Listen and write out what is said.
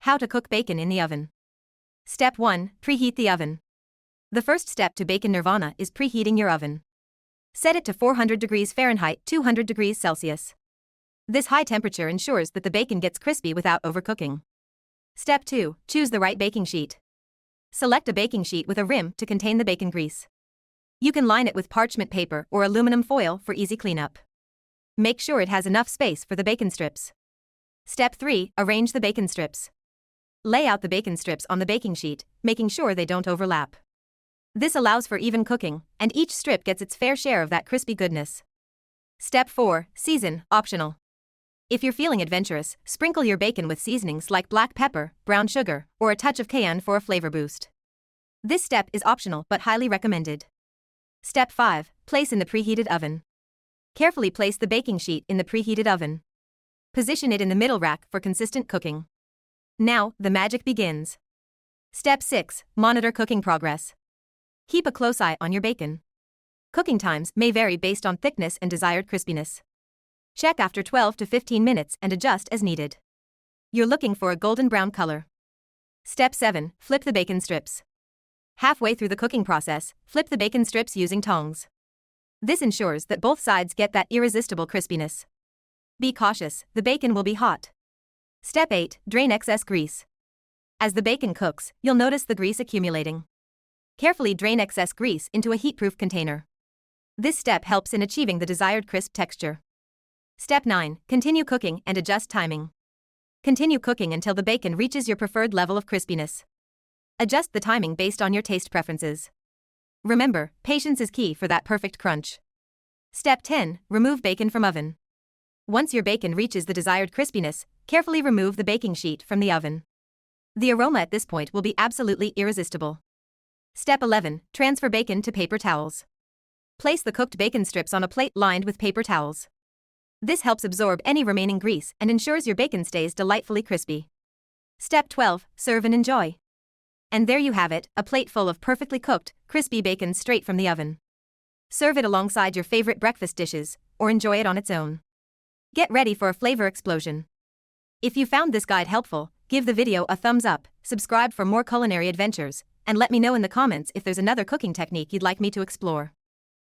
How to cook bacon in the oven. Step 1. Preheat the oven. The first step to bacon nirvana is preheating your oven. Set it to 400 degrees Fahrenheit, 200 degrees Celsius. This high temperature ensures that the bacon gets crispy without overcooking. Step 2. Choose the right baking sheet. Select a baking sheet with a rim to contain the bacon grease. You can line it with parchment paper or aluminum foil for easy cleanup. Make sure it has enough space for the bacon strips. Step 3. Arrange the bacon strips. Lay out the bacon strips on the baking sheet, making sure they don't overlap. This allows for even cooking, and each strip gets its fair share of that crispy goodness. Step 4. Season, optional. If you're feeling adventurous, sprinkle your bacon with seasonings like black pepper, brown sugar, or a touch of cayenne for a flavor boost. This step is optional but highly recommended. Step 5. Place in the preheated oven. Carefully place the baking sheet in the preheated oven. Position it in the middle rack for consistent cooking. Now, the magic begins. Step 6. Monitor cooking progress. Keep a close eye on your bacon. Cooking times may vary based on thickness and desired crispiness. Check after 12 to 15 minutes and adjust as needed. You're looking for a golden brown color. Step 7. Flip the bacon strips. Halfway through the cooking process, flip the bacon strips using tongs. This ensures that both sides get that irresistible crispiness. Be cautious, the bacon will be hot. Step 8. Drain excess grease. As the bacon cooks, you'll notice the grease accumulating. Carefully drain excess grease into a heat-proof container. This step helps in achieving the desired crisp texture. Step 9. Continue cooking and adjust timing. Continue cooking until the bacon reaches your preferred level of crispiness. Adjust the timing based on your taste preferences. Remember, patience is key for that perfect crunch. Step 10. Remove bacon from oven. Once your bacon reaches the desired crispiness, carefully remove the baking sheet from the oven. The aroma at this point will be absolutely irresistible. Step 11. Transfer bacon to paper towels. Place the cooked bacon strips on a plate lined with paper towels. This helps absorb any remaining grease and ensures your bacon stays delightfully crispy. Step 12. Serve and enjoy. And there you have it, a plate full of perfectly cooked, crispy bacon straight from the oven. Serve it alongside your favorite breakfast dishes, or enjoy it on its own. Get ready for a flavor explosion. If you found this guide helpful, give the video a thumbs up, subscribe for more culinary adventures, and let me know in the comments if there's another cooking technique you'd like me to explore.